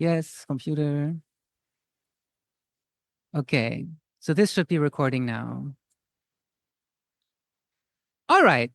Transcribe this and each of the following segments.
Yes, computer. Okay, so this should be recording now. All right.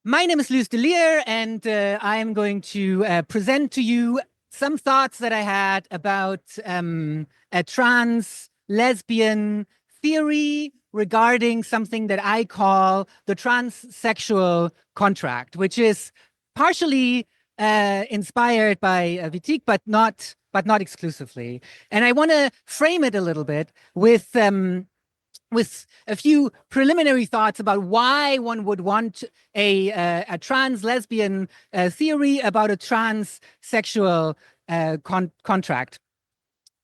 My name is Luce deLire, and I am going to present to you some thoughts that I had about a trans lesbian theory regarding something that I call the transsexual contract, which is partially inspired by Wittig, but not exclusively. And I want to frame it a little bit with a few preliminary thoughts about why one would want a trans lesbian theory about a transsexual contract.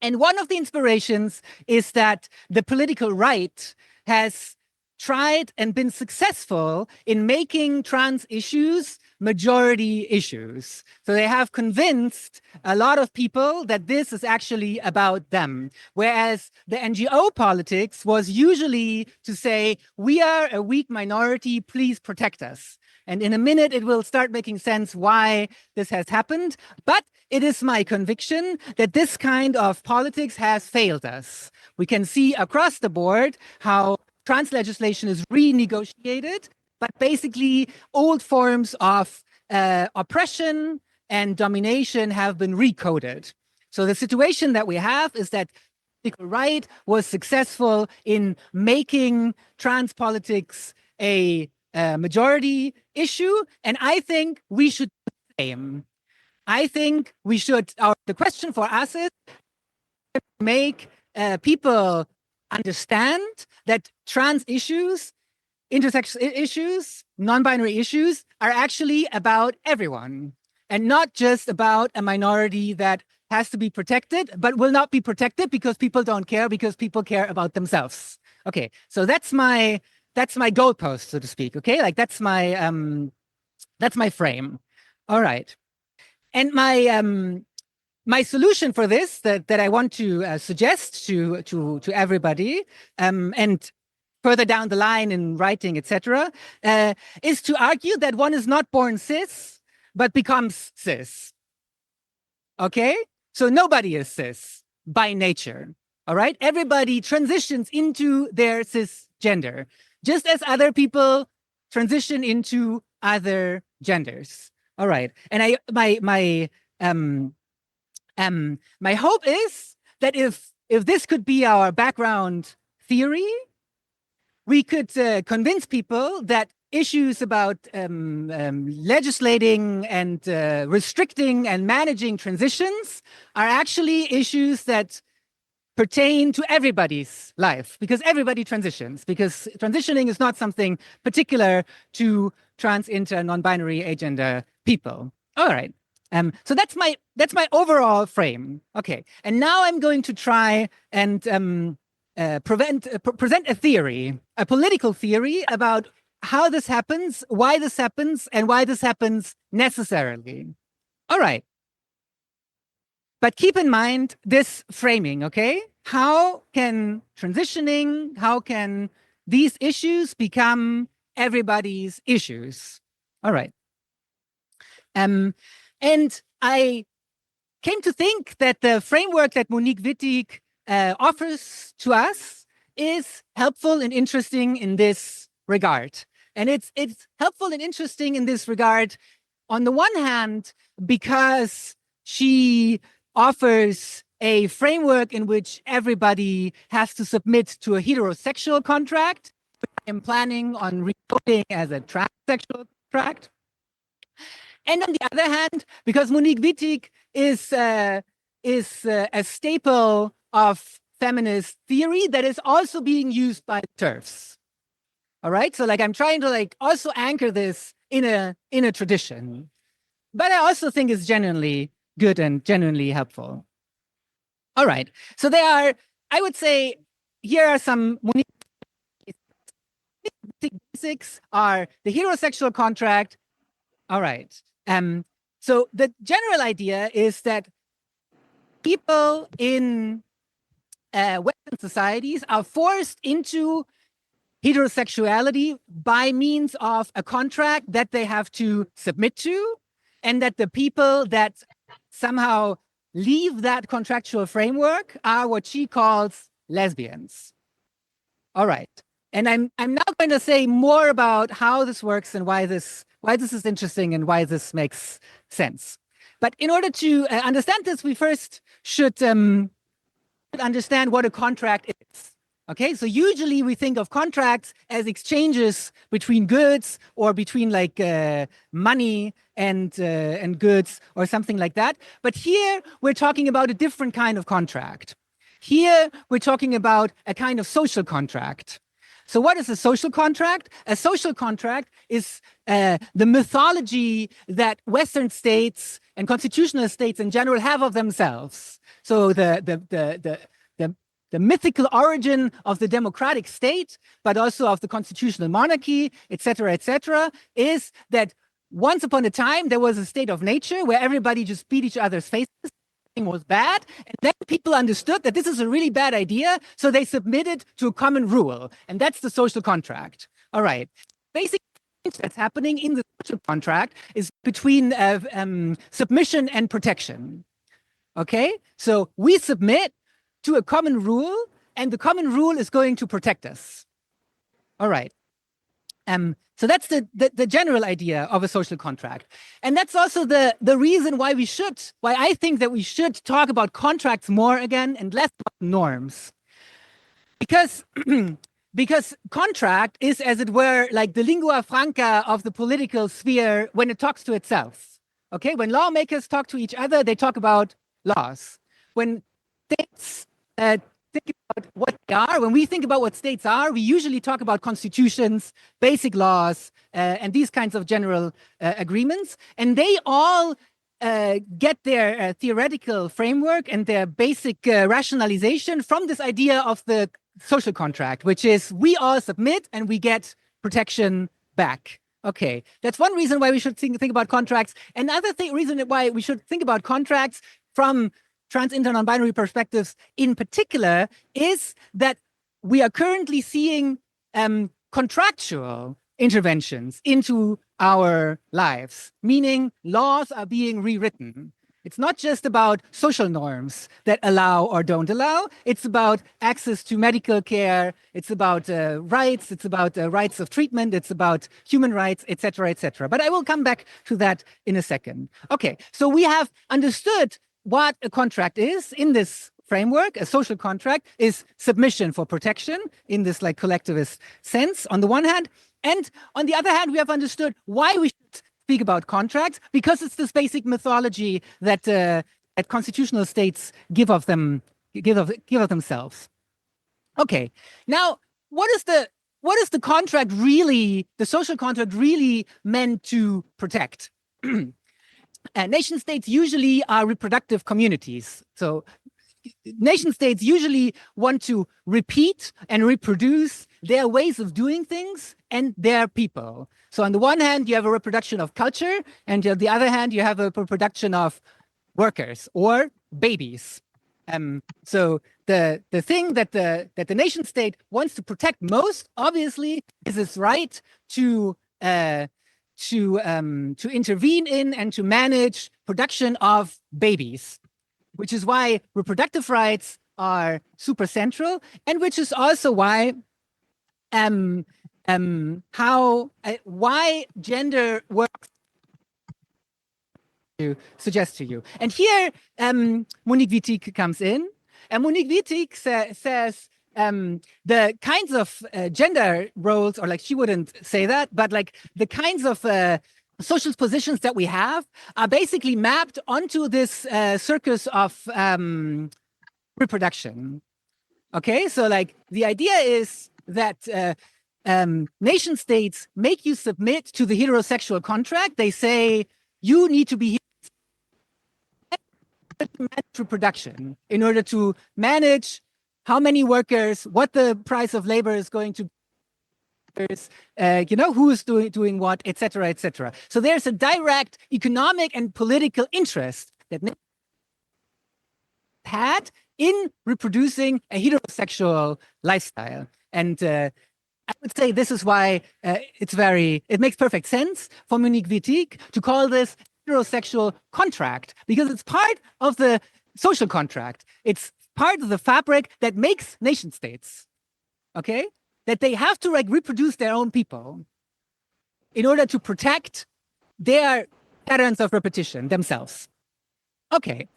And one of the inspirations is that the political right has tried and been successful in making trans issues majority issues. So they have convinced a lot of people that this is actually about them. Whereas the NGO politics was usually to say, we are a weak minority, please protect us. And in a minute, it will start making sense why this has happened. But it is my conviction that this kind of politics has failed us. We can see across the board how trans legislation is renegotiated, but basically old forms of oppression and domination have been recoded. So the situation that we have is that the political right was successful in making trans politics a majority issue, and I think we should do the same. I think we should, the question for us is to make people understand that trans issues, intersex issues, non-binary issues are actually about everyone and not just about a minority that has to be protected, but will not be protected because people don't care, because people care about themselves. Okay, so that's my goalpost, so to speak. Okay, like that's my frame. All right, and my solution for this that I want to suggest to everybody, and further down the line in writing, etc., is to argue that one is not born cis, but becomes cis. Okay? So nobody is cis by nature. All right? Everybody transitions into their cisgender, just as other people transition into other genders. All right. And my hope is that if this could be our background theory, we could convince people that issues about legislating and restricting and managing transitions are actually issues that pertain to everybody's life, because everybody transitions, because transitioning is not something particular to trans, inter, non-binary, agender people. All right. So that's my overall frame. Okay, and now I'm going to try and present a theory, a political theory about how this happens, and why this happens necessarily. All right. But keep in mind this framing, okay? How can transitioning, how can these issues become everybody's issues? All right. And I came to think that the framework that Monique Wittig offers to us is helpful and interesting in this regard. And it's helpful and interesting in this regard, on the one hand, because she offers a framework in which everybody has to submit to a heterosexual contract, which I am planning on recoding as a transsexual contract. And on the other hand, because Monique Wittig is a staple of feminist theory that is also being used by TERFs. All right, so like I'm trying to like also anchor this in a tradition, but I also think it's genuinely good and genuinely helpful. All right, so there are, I would say, here are some Monique basics are the heterosexual contract. All right. So the general idea is that people in Western societies are forced into heterosexuality by means of a contract that they have to submit to, and that the people that somehow leave that contractual framework are what she calls lesbians. All right. And I'm now going to say more about how this works and why this is interesting and why this makes sense. But in order to understand this, we first should understand what a contract is. Okay, so usually we think of contracts as exchanges between goods or between like money and goods or something like that. But here we're talking about a different kind of contract. Here we're talking about a kind of social contract. So what is a social contract? A social contract is the mythology that Western states and constitutional states in general have of themselves. So the mythical origin of the democratic state, but also of the constitutional monarchy, et cetera, is that once upon a time, there was a state of nature where everybody just beat each other's faces. Everything was bad. And then people understood that this is a really bad idea. So they submitted to a common rule. And that's the social contract. All right. Basically, that's happening in the social contract is between submission and protection. Okay. So we submit to a common rule, and the common rule is going to protect us. All right. So that's the general idea of a social contract. And that's also the reason why I think that we should talk about contracts more again and less about norms. Because contract is, as it were, like the lingua franca of the political sphere when it talks to itself. Okay, when lawmakers talk to each other, they talk about laws. When states think about what they are, when we think about what states are, we usually talk about constitutions, basic laws, and these kinds of general agreements. And they all get their theoretical framework and their basic rationalization from this idea of the social contract, which is we all submit and we get protection back. Okay, that's one reason why we should think about contracts. Another reason why we should think about contracts from trans, inter, non-binary perspectives in particular is that we are currently seeing contractual interventions into our lives, meaning laws are being rewritten. It's not just about social norms that allow or don't allow. It's about access to medical care. It's about rights. It's about rights of treatment. It's about human rights, et cetera, et cetera. But I will come back to that in a second. Okay, so we have understood what a contract is in this framework. A social contract is submission for protection in this like collectivist sense on the one hand. And on the other hand, we have understood why we should speak about contracts, because it's this basic mythology that that constitutional states give of themselves. Okay, now what is the contract really, the social contract really meant to protect? Nation states usually are reproductive communities. So nation states usually want to repeat and reproduce their ways of doing things and their people. So on the one hand, you have a reproduction of culture, and on the other hand, you have a reproduction of workers or babies. So the thing that the nation state wants to protect most, obviously, is its right to intervene in and to manage production of babies, which is why reproductive rights are super central, and which is also why why gender works to suggest to you. And here Monique Wittig comes in, and Monique Wittig says the kinds of gender roles, or like she wouldn't say that, but like the kinds of social positions that we have are basically mapped onto this circus of reproduction. Okay, so like the idea is that nation states make you submit to the heterosexual contract. They say you need to be manage reproduction in order to manage how many workers, what the price of labor is going to be, who is doing what, et cetera, et cetera. So there's a direct economic and political interest that had in reproducing a heterosexual lifestyle. And I would say this is why it makes perfect sense for Monique Wittig to call this heterosexual contract, because it's part of the social contract. It's part of the fabric that makes nation states, okay? That they have to like reproduce their own people in order to protect their patterns of repetition themselves. Okay,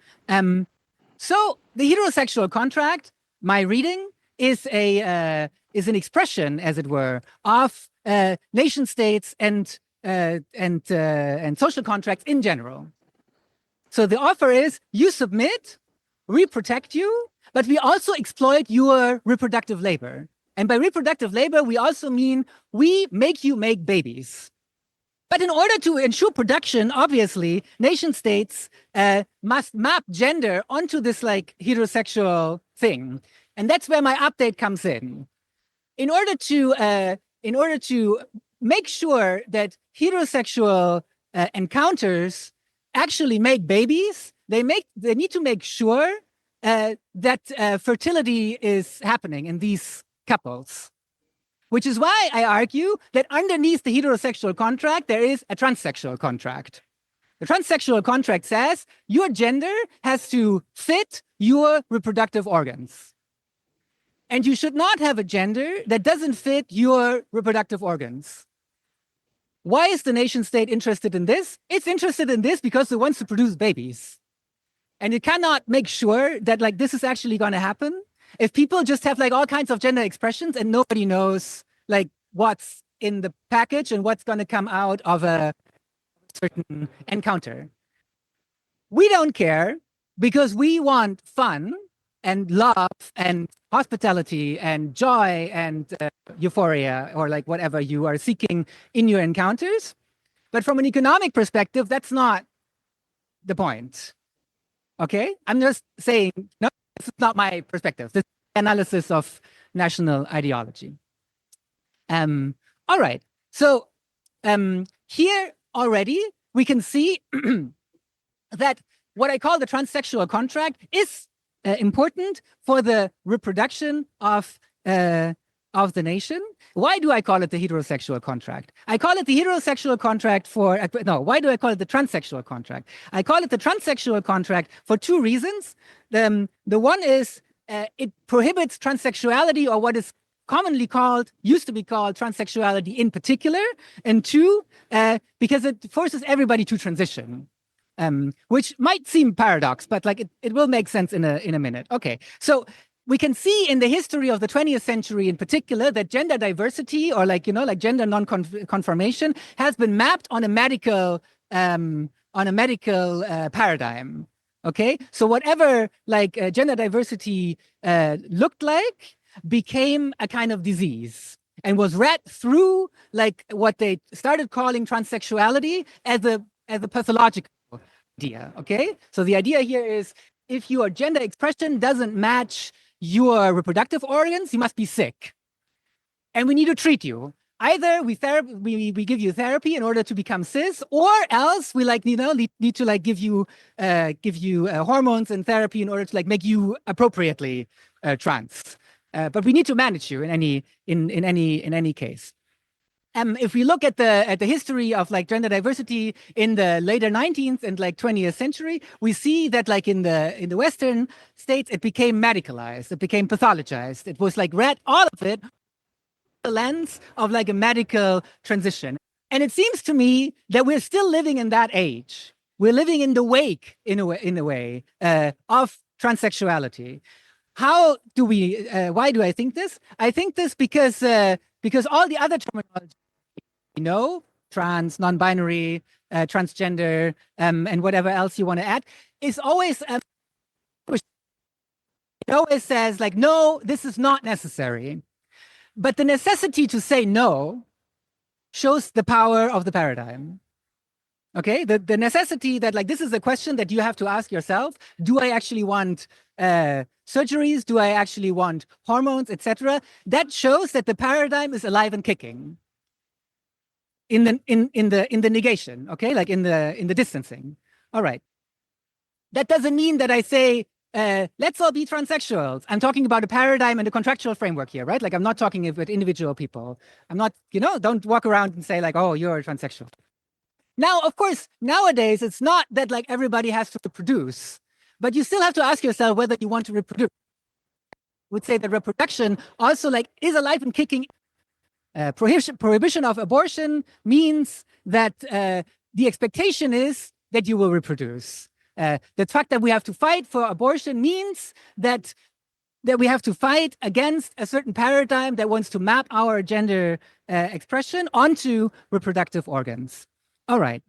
so the heterosexual contract, my reading, is an expression, as it were, of nation states and social contracts in general. So the offer is you submit, we protect you, but we also exploit your reproductive labor. And by reproductive labor, we also mean we make you make babies. But in order to ensure production, obviously, nation states must map gender onto this like heterosexual thing. And that's where my update comes in. In order to make sure that heterosexual encounters actually make babies, they need to make sure that fertility is happening in these couples. Which is why I argue that underneath the heterosexual contract, there is a transsexual contract. The transsexual contract says your gender has to fit your reproductive organs. And you should not have a gender that doesn't fit your reproductive organs. Why is the nation state interested in this? It's interested in this because it wants to produce babies. And it cannot make sure that like this is actually going to happen if people just have like all kinds of gender expressions and nobody knows like what's in the package and what's going to come out of a certain encounter. We don't care because we want fun and love and hospitality and joy and euphoria or like whatever you are seeking in your encounters. But from an economic perspective, that's not the point. Okay? I'm just saying, no, this is not my perspective. This is analysis of national ideology. All right. So here already we can see that what I call the transsexual contract is important for the reproduction of the nation. Why do I call it the heterosexual contract? I call it the heterosexual contract for, why do I call it the transsexual contract? I call it the transsexual contract for two reasons. The one is it prohibits transsexuality, or what is commonly called, used to be called transsexuality in particular. And two, because it forces everybody to transition. Which might seem paradox, but like it will make sense in a minute. Okay, so we can see in the history of the 20th century in particular that gender diversity, or like gender non-conformation, has been mapped on a medical paradigm. Okay, so whatever like gender diversity looked like became a kind of disease and was read through like what they started calling transsexuality as a pathological idea. Okay, so the idea here is if your gender expression doesn't match your reproductive organs, you must be sick, and we need to treat you. Either we give you therapy in order to become cis, or else we like need to like give you hormones and therapy in order to like make you appropriately trans. But we need to manage you in any case. If we look at the history of like gender diversity in the later 19th and like 20th century, we see that like in the Western states, it became medicalized, it became pathologized. It was like read all of it the lens of like a medical transition. And it seems to me that we're still living in that age. We're living in the wake, in a way, of transsexuality. How do we? Why do I think this? I think this because all the other terminology, trans, non-binary, transgender, and whatever else you want to add, is always it always says like, no, this is not necessary. But the necessity to say no shows the power of the paradigm. Okay, the necessity that like this is a question that you have to ask yourself: do I actually want surgeries? Do I actually want hormones, etc.? That shows that the paradigm is alive and kicking. In the negation, okay, like in the distancing. All right. That doesn't mean that I say let's all be transsexuals. I'm talking about a paradigm and a contractual framework here, right? Like I'm not talking about individual people. I'm not, don't walk around and say like, oh, you're a transsexual. Now, of course, nowadays, it's not that like everybody has to produce, but you still have to ask yourself whether you want to reproduce. I would say that reproduction also like is alive and kicking. Prohibition of abortion means that the expectation is that you will reproduce. The fact that we have to fight for abortion means that we have to fight against a certain paradigm that wants to map our gender expression onto reproductive organs. All right.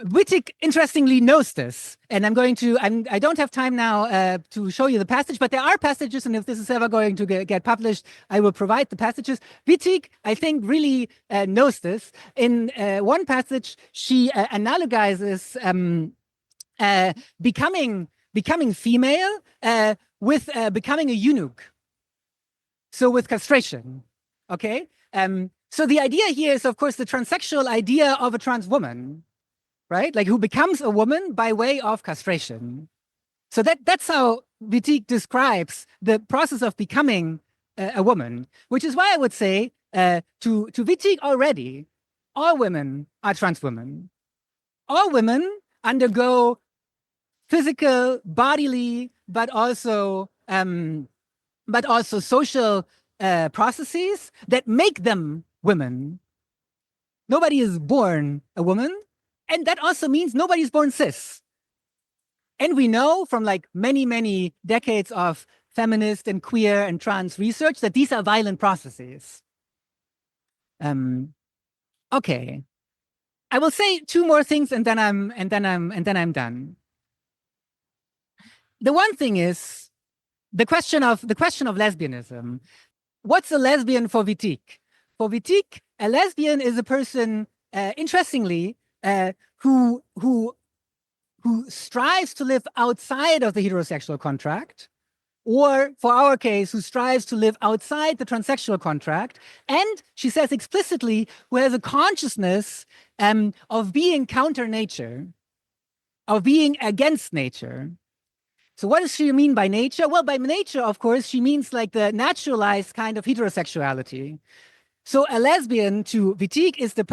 Wittig interestingly knows this, and I don't have time now to show you the passage, but there are passages, and if this is ever going to get published, I will provide the passages. Wittig, I think, really knows this. In one passage, she analogizes becoming female with becoming a eunuch. So with castration, okay? So the idea here is, of course, the transsexual idea of a trans woman, right? Like who becomes a woman by way of castration. So that's how Wittig describes the process of becoming a woman, which is why I would say to Wittig already, all women are trans women. All women undergo physical, bodily, but also social processes that make them women. Nobody is born a woman, and that also means nobody's born cis. And we know from like many, many decades of feminist and queer and trans research that these are violent processes. Okay, I will say two more things, and then I'm done. The one thing is the question of lesbianism. What's a lesbian for Wittig? For Wittig, a lesbian is a person, interestingly, who strives to live outside of the heterosexual contract, or for our case, who strives to live outside the transsexual contract, and she says explicitly, who has a consciousness of being counter nature, of being against nature. So what does she mean by nature? Well, by nature, of course, she means like the naturalized kind of heterosexuality. So a lesbian to Wittig is a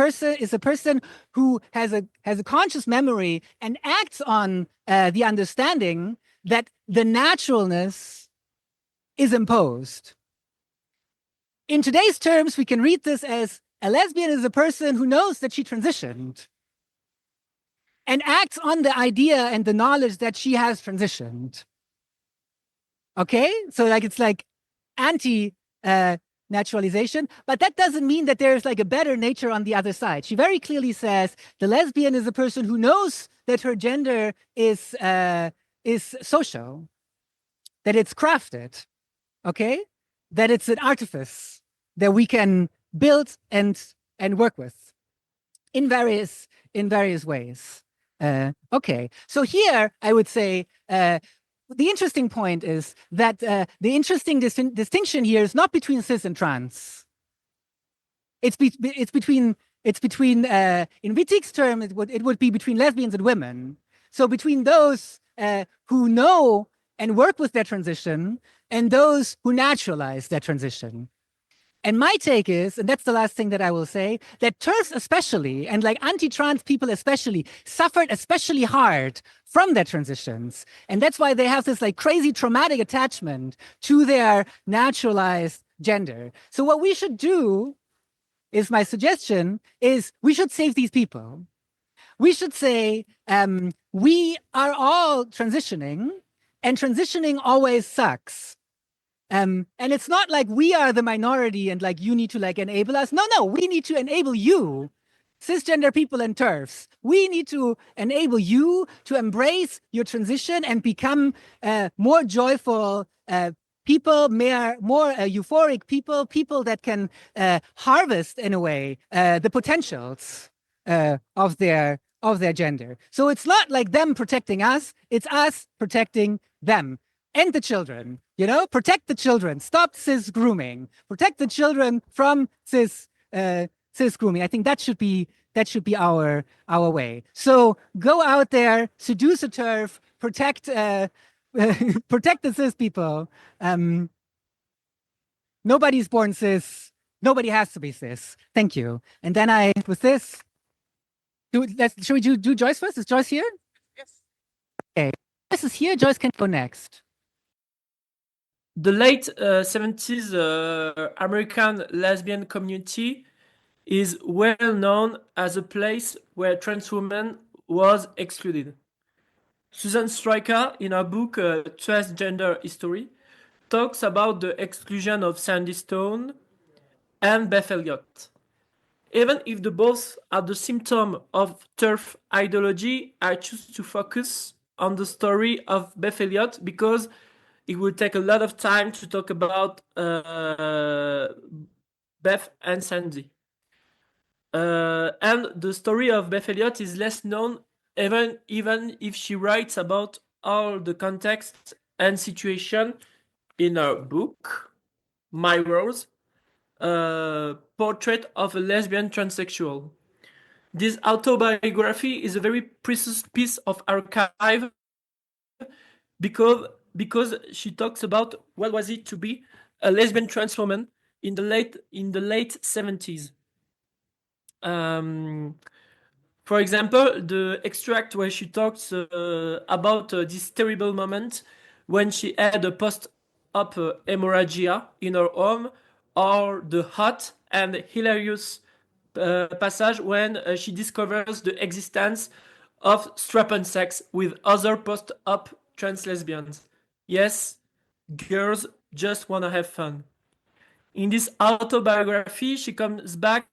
person who has a conscious memory and acts on the understanding that the naturalness is imposed. In today's terms, we can read this as a lesbian is a person who knows that she transitioned and acts on the idea and the knowledge that she has transitioned. Okay, so like it's like anti-naturalization, but that doesn't mean that there's like a better nature on the other side. She very clearly says the lesbian is a person who knows that her gender is social, that it's crafted, okay, that it's an artifice that we can build and work with in various ways. Okay, so here I would say the interesting point is that the interesting distinction here is not between cis and trans. It's between in Wittig's term it would be between lesbians and women. So between those who know and work with their transition and those who naturalize their transition. And my take is, and that's the last thing that I will say, that TERFs especially, and like anti-trans people especially, suffered especially hard from their transitions. And that's why they have this like crazy traumatic attachment to their naturalized gender. So what we should do, is my suggestion, is we should save these people. We should say, we are all transitioning, and transitioning always sucks. And it's not like we are the minority and like you need to like enable us. No, we need to enable you, cisgender people and TERFs. We need to enable you to embrace your transition and become more joyful people, more euphoric people that can harvest in a way the potentials of their gender. So it's not like them protecting us, it's us protecting them. And the children, you know, protect the children, stop cis grooming, protect the children from cis grooming. I think that should be our way. So go out there, seduce a TERF, protect protect the cis people. Nobody's born cis. Nobody has to be cis. Thank you. And then with this, should we do Joyce first? Is Joyce here? Joyce is here. Joyce can go next. The late 70s American lesbian community is well known as a place where trans women was excluded. Susan Stryker, in her book Transgender History, talks about the exclusion of Sandy Stone and Beth Elliot. Even if the both are the symptom of TERF ideology, I choose to focus on the story of Beth Elliot because it will take a lot of time to talk about Beth and Sandy. And the story of Beth Elliot is less known, even if she writes about all the context and situation in her book, My Rose, Portrait of a Lesbian Transsexual. This autobiography is a very precious piece of archive because she talks about what was it to be a lesbian trans woman in the late 70s. For example, the extract where she talks about this terrible moment when she had a post-op hemorrhagia in her home, or the hot and hilarious passage when she discovers the existence of strap-on sex with other post-op trans lesbians. Yes, girls just want to have fun. In this autobiography, she comes back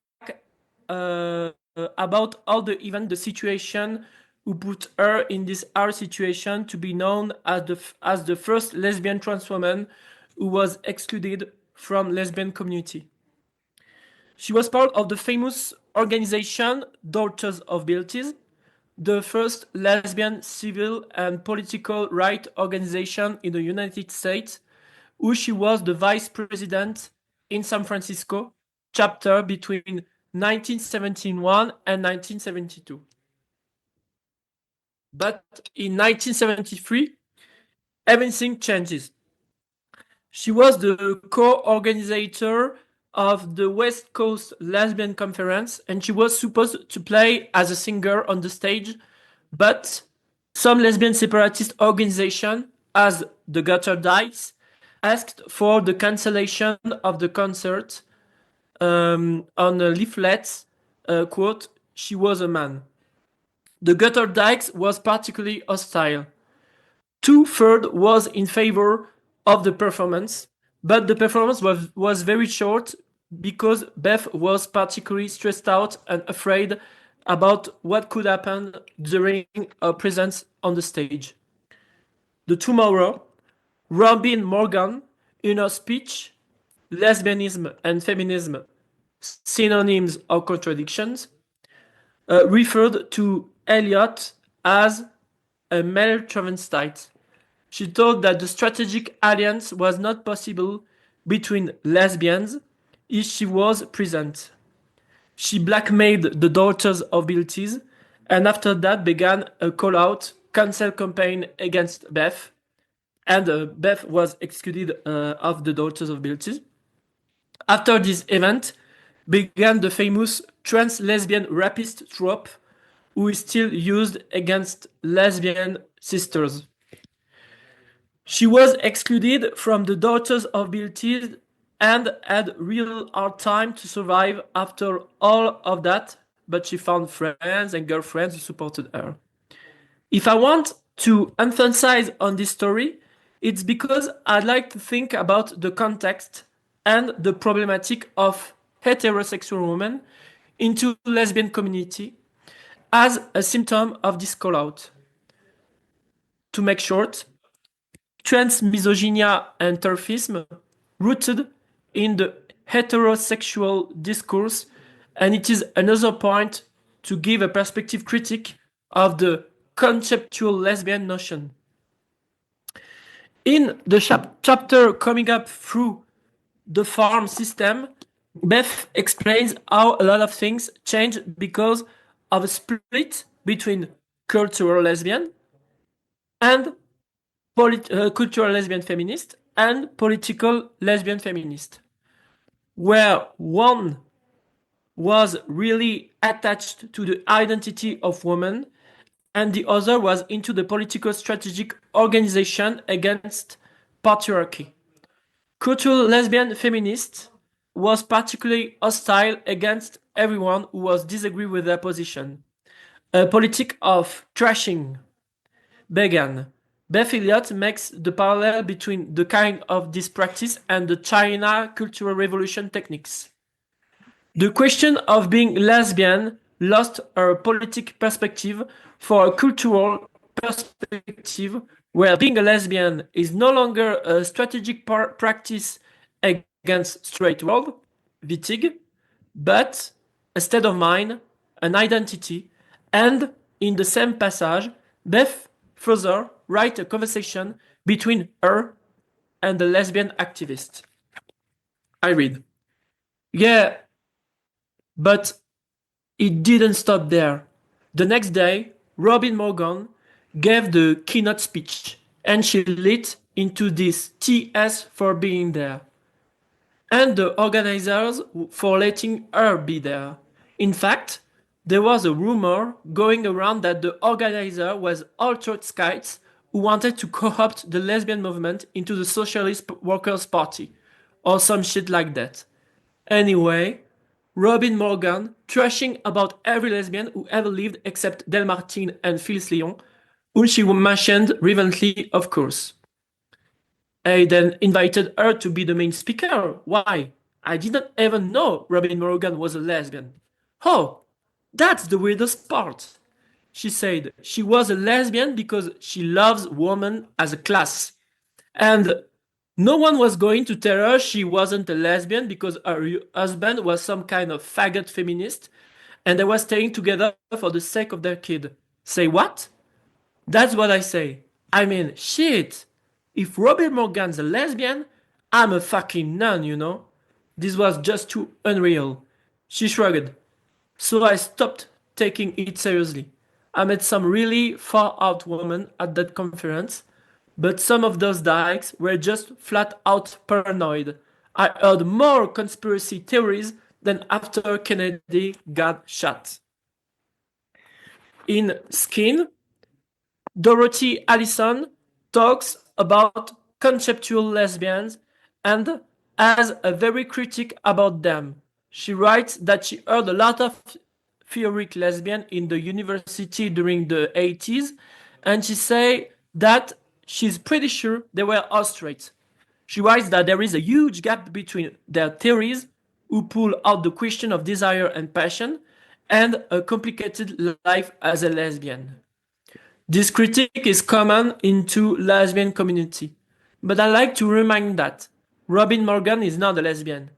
about all the situation who put her in this hard situation to be known as the first lesbian trans woman who was excluded from lesbian community. She was part of the famous organization Daughters of Abilities, the first lesbian civil and political rights organization in the United States, who she was the vice president in San Francisco chapter between 1971 and 1972. But in 1973, everything changes. She was the co-organizer of the West Coast Lesbian Conference, and she was supposed to play as a singer on the stage, but some lesbian separatist organization, as the Gutter Dykes, asked for the cancellation of the concert on the leaflets, quote, "She was a man." The Gutter Dykes was particularly hostile. 2/3 was in favor of the performance, but the performance was very short because Beth was particularly stressed out and afraid about what could happen during her presence on the stage. The tomorrow, Robin Morgan, in her speech, Lesbianism and Feminism, Synonyms or Contradictions, referred to Elliot as a male transvestite. She thought that the strategic alliance was not possible between lesbians if she was present. She blackmailed the Daughters of Abilities, and after that began a call-out cancel campaign against Beth, and Beth was excluded of the Daughters of Abilities. After this event began the famous trans lesbian rapist trope, who is still used against lesbian sisters. She was excluded from the Daughters of Abilities and had real hard time to survive after all of that, but she found friends and girlfriends who supported her. If I want to emphasize on this story, it's because I'd like to think about the context and the problematic of heterosexual women into lesbian community as a symptom of this call-out. To make short, trans misogynia and TERFism rooted in the heterosexual discourse, and it is another point to give a perspective critique of the conceptual lesbian notion. In the chapter coming up through the farm system, Beth explains how a lot of things change because of a split between cultural lesbian and cultural lesbian feminist and political lesbian feminist, where one was really attached to the identity of woman and the other was into the political strategic organization against patriarchy. Cultural lesbian feminist was particularly hostile against everyone who was disagree with their position. A politic of trashing began. Beth Elliot makes the parallel between the kind of this practice and the China Cultural Revolution techniques. The question of being lesbian lost her politic perspective for a cultural perspective where being a lesbian is no longer a strategic practice against straight world, Wittig, but a state of mind, an identity, and in the same passage, Beth further writes a conversation between her and the lesbian activist. I read, yeah, but it didn't stop there. The next day, Robin Morgan gave the keynote speech, and she lit into this TS for being there, and the organizers for letting her be there. In fact, there was a rumor going around that the organizer was all Trotskyites who wanted to co-opt the lesbian movement into the Socialist Workers' Party, or some shit like that. Anyway, Robin Morgan trashing about every lesbian who ever lived except Del Martin and Phyllis Lyon, whom she mentioned reverently, of course. I then invited her to be the main speaker. Why? I didn't even know Robin Morgan was a lesbian. Oh, that's the weirdest part. She said she was a lesbian because she loves women as a class. And no one was going to tell her she wasn't a lesbian because her husband was some kind of faggot feminist and they were staying together for the sake of their kid. Say what? That's what I say. I mean, shit. If Robin Morgan's a lesbian, I'm a fucking nun, you know? This was just too unreal. She shrugged. So I stopped taking it seriously. I met some really far out women at that conference, but some of those dykes were just flat out paranoid. I heard more conspiracy theories than after Kennedy got shot. In Skin, Dorothy Allison talks about conceptual lesbians and has a very critic about them. She writes that she heard a lot of theoric lesbian in the university during the 80s, and she say that she's pretty sure they were all straight. She writes that there is a huge gap between their theories, who pull out the question of desire and passion, and a complicated life as a lesbian. This critique is common into lesbian community, but I like to remind that Robin Morgan is not a lesbian.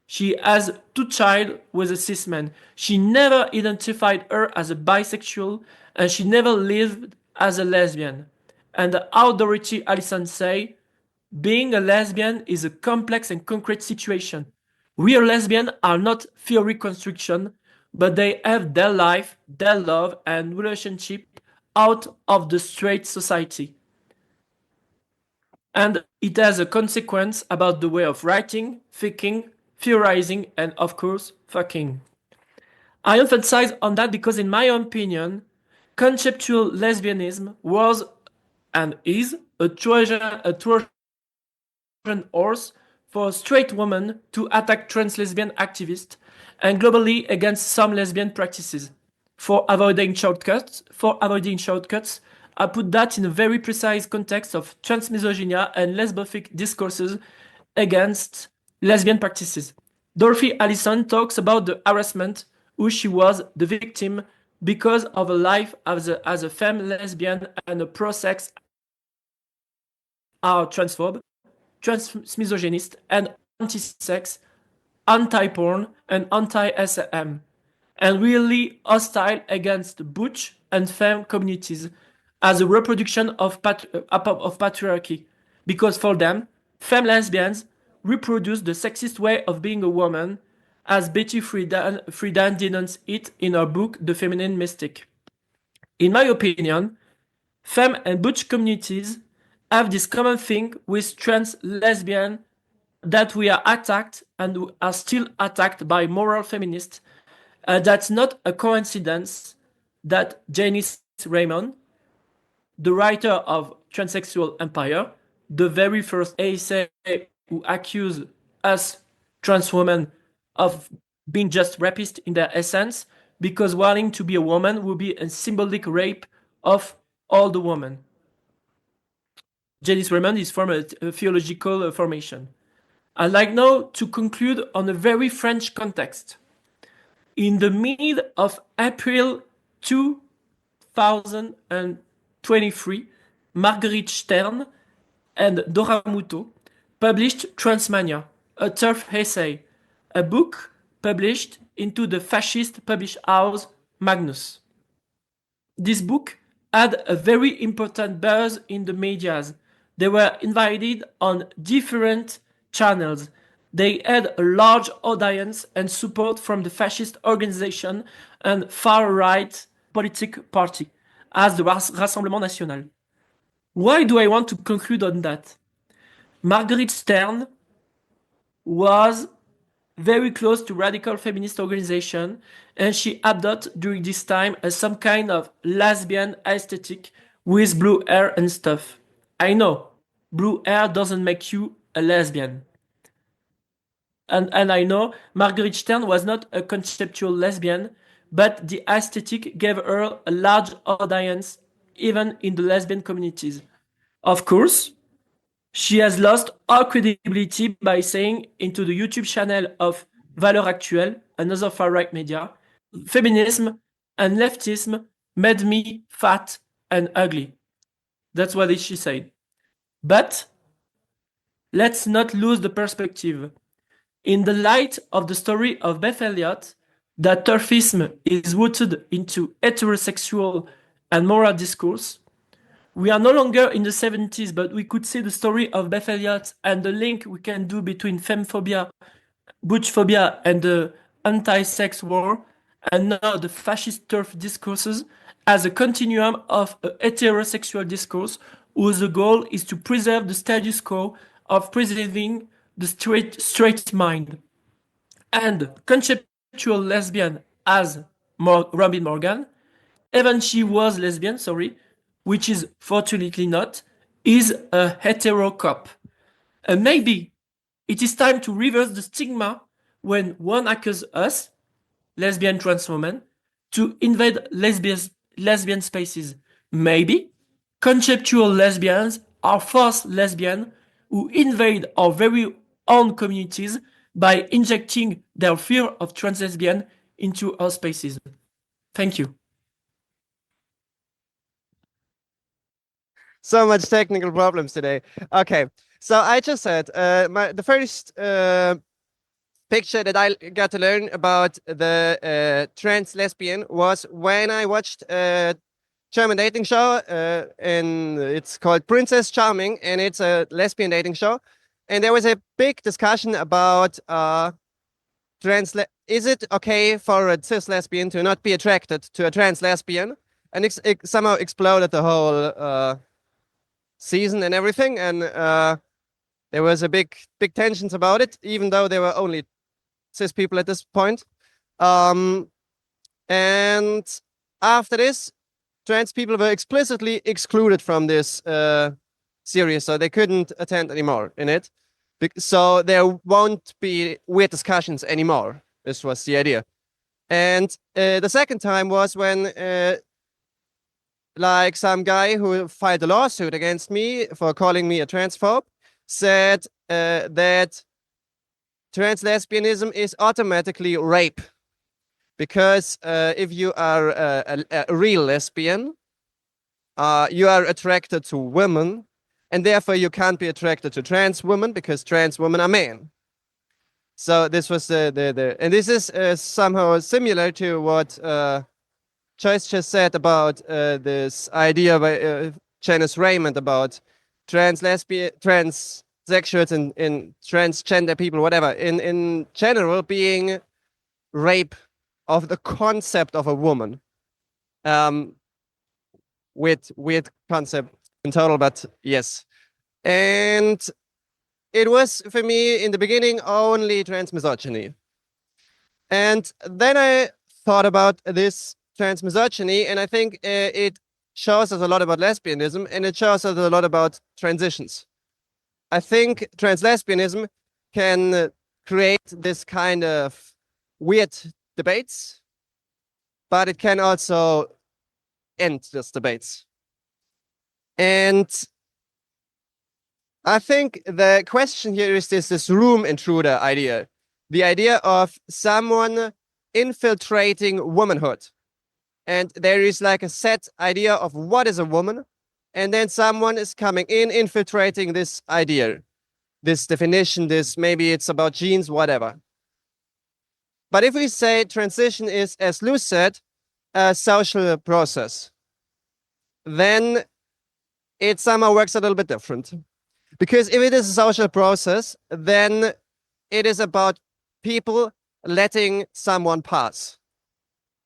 She has two children with a cis man. She never identified her as a bisexual, and she never lived as a lesbian. And how Dorothy Allison say, being a lesbian is a complex and concrete situation. Real lesbians are not theory construction, but they have their life, their love, and relationship out of the straight society. And it has a consequence about the way of writing, thinking, theorizing, and of course, fucking. I emphasize on that because in my opinion, conceptual lesbianism was and is a Trojan horse for straight women to attack trans lesbian activists and globally against some lesbian practices. For avoiding shortcuts, I put that in a very precise context of transmisogynia and lesbophic discourses against lesbian practices. Dorothy Allison talks about the harassment who she was the victim because of a life as a femme lesbian and a pro-sex are transphobe, transmisogynist, and anti-sex, anti-porn, and anti-SM, and really hostile against butch and femme communities as a reproduction of patriarchy, because for them, femme lesbians reproduce the sexist way of being a woman, as Betty Friedan denounced it in her book The Feminine Mystic. In my opinion, femme and butch communities have this common thing with trans lesbian that we are attacked and are still attacked by moral feminists. That's not a coincidence that Janice Raymond, the writer of Transsexual Empire, the very first essay who accused us trans women of being just rapists in their essence, because wanting to be a woman would be a symbolic rape of all the women. Janice Raymond is from a theological formation. I'd like now to conclude on a very French context. In the mid of April 2023, Marguerite Stern and Dora Muto published Transmania, a TERF essay, a book published into the fascist publish house Magnus. This book had a very important buzz in the medias. They were invited on different channels. They had a large audience and support from the fascist organization and far-right political party, as the Rassemblement National. Why do I want to conclude on that? Marguerite Stern was very close to radical feminist organization, and she adopted during this time some kind of lesbian aesthetic with blue hair and stuff. I know, blue hair doesn't make you a lesbian. And I know Marguerite Stern was not a conceptual lesbian, but the aesthetic gave her a large audience, even in the lesbian communities. Of course, she has lost all credibility by saying into the YouTube channel of Valeurs Actuelles, another far-right media, feminism and leftism made me fat and ugly. That's what she said. But let's not lose the perspective. In the light of the story of Beth Elliot, that TERFism is rooted into heterosexual and moral discourse, we are no longer in the 70s, but we could see the story of Beth Elliot and the link we can do between femmephobia, butchphobia, and the anti-sex war, and now the fascist TERF discourses as a continuum of a heterosexual discourse whose goal is to preserve the status quo of preserving the straight mind. And conceptual lesbian as Robin Morgan, even she was lesbian, sorry, which is fortunately not, is a hetero cop. And maybe it is time to reverse the stigma when one accuses us, lesbian trans women, to invade lesbian spaces. Maybe conceptual lesbians are false lesbians who invade our very own communities by injecting their fear of trans lesbian into our spaces. Thank you. So much technical problems today. Okay, so I just said the first picture that I got to learn about the trans lesbian was when I watched a German dating show, and it's called Princess Charming, and it's a lesbian dating show. And there was a big discussion about is it okay for a cis lesbian to not be attracted to a trans lesbian? And it somehow exploded the whole season and everything, and there was a big tensions about it, even though there were only cis people at this point. And after this, trans people were explicitly excluded from this series, so they couldn't attend anymore in it. So there won't be weird discussions anymore. This was the idea. And the second time was when like some guy who filed a lawsuit against me for calling me a transphobe said that trans lesbianism is automatically rape, because if you are a real lesbian, you are attracted to women, and therefore you can't be attracted to trans women because trans women are men. So this was the and this is somehow similar to what Joyce just said about this idea by Janice Raymond about transsexuals and transgender people, whatever, in general being rape of the concept of a woman. With weird concept in total, but yes. And it was, for me, in the beginning, only trans misogyny. And then I thought about this trans misogyny, and I think it shows us a lot about lesbianism, and it shows us a lot about transitions. I think translesbianism can create this kind of weird debates, but it can also end these debates. And I think the question here is this room intruder idea, the idea of someone infiltrating womanhood. And there is like a set idea of what is a woman, and then someone is coming in, infiltrating this idea, this definition, this maybe it's about genes, whatever. But if we say transition is, as Luce said, a social process, then it somehow works a little bit different. Because if it is a social process, then it is about people letting someone pass.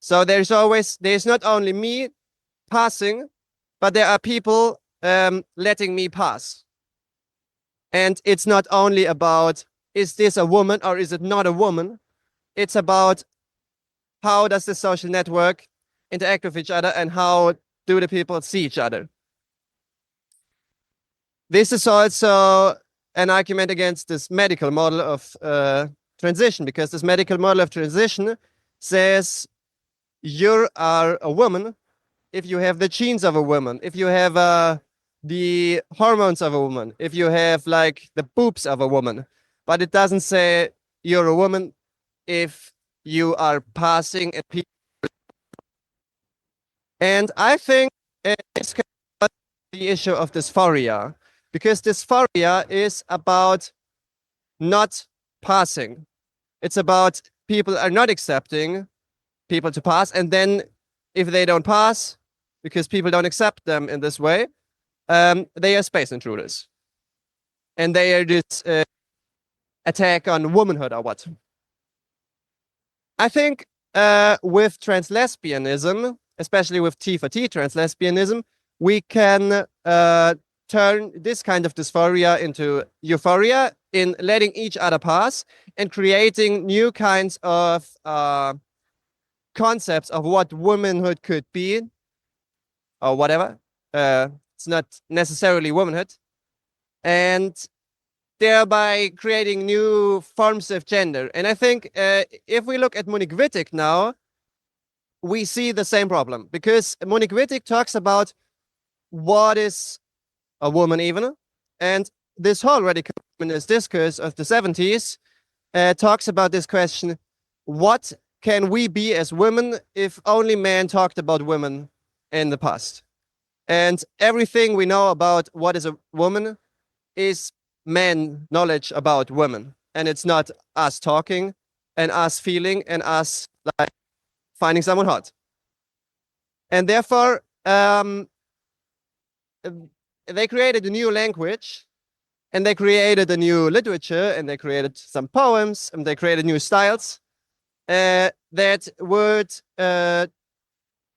So there's not only me passing, but there are people letting me pass. And it's not only about, is this a woman or is it not a woman? It's about how does the social network interact with each other and how do the people see each other. This is also an argument against this medical model of transition, because this medical model of transition says you are a woman if you have the genes of a woman, if you have the hormones of a woman, if you have like the boobs of a woman. But it doesn't say you're a woman if you are passing a people. And I think it's the issue of dysphoria, because dysphoria is about not passing. It's about people are not accepting people to pass, and then if they don't pass, because people don't accept them in this way, they are space intruders. And they are this attack on womanhood or what. I think with translesbianism, especially with T for T translesbianism, we can turn this kind of dysphoria into euphoria in letting each other pass and creating new kinds of concepts of what womanhood could be or whatever. It's not necessarily womanhood. And thereby creating new forms of gender. And I think if we look at Monique Wittig now, we see the same problem, because Monique Wittig talks about what is a woman even, and this whole radical feminist discourse of the 70s talks about this question: what can we be as women if only men talked about women in the past? And everything we know about what is a woman is men knowledge about women, and it's not us talking and us feeling and us like finding someone hot. And therefore they created a new language, and they created a new literature, and they created some poems, and they created new styles that would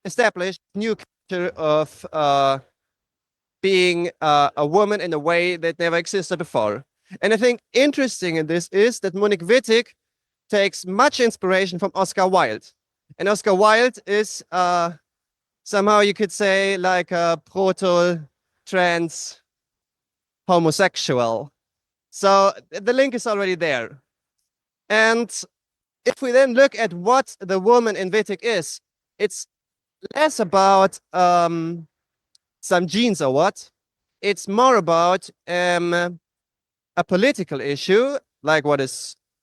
establish new culture of being a woman in a way that never existed before. And I think interesting in this is that Monique Wittig takes much inspiration from Oscar Wilde. And Oscar Wilde is somehow you could say like a proto-trans homosexual. So the link is already there. And if we then look at what the woman in Wittig is, it's less about some genes or what. It's more about a political issue, like what,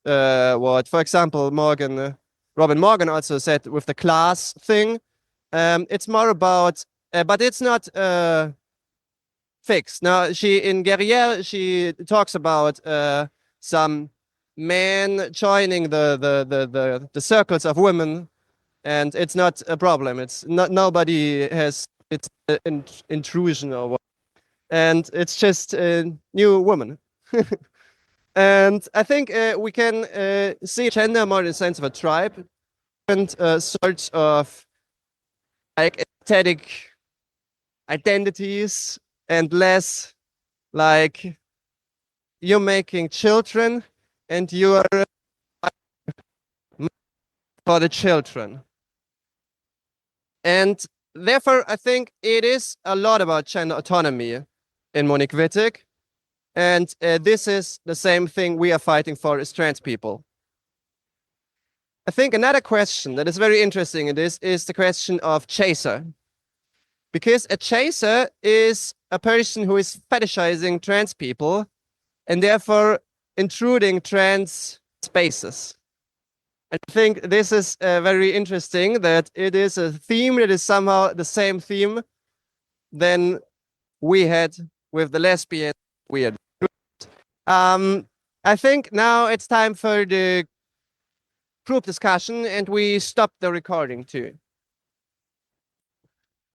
for example, Robin Morgan also said with the class thing. It's more about, but it's not fixed. Now, in Guerriere, she talks about some men joining the circles of women, and it's not a problem. It's not, nobody has, it's an intrusion or what. And it's just a new woman. And I think we can see gender more in the sense of a tribe, different sorts of like aesthetic identities, and less like you're making children and you are for the children. And therefore, I think it is a lot about gender autonomy in Monique Wittig. And this is the same thing we are fighting for as trans people. I think another question that is very interesting in this is the question of chaser. Because a chaser is a person who is fetishizing trans people and therefore intruding trans spaces. I think this is very interesting that it is a theme that is somehow the same theme than we had with the lesbian weird. I think now it's time for the group discussion and we stop the recording too.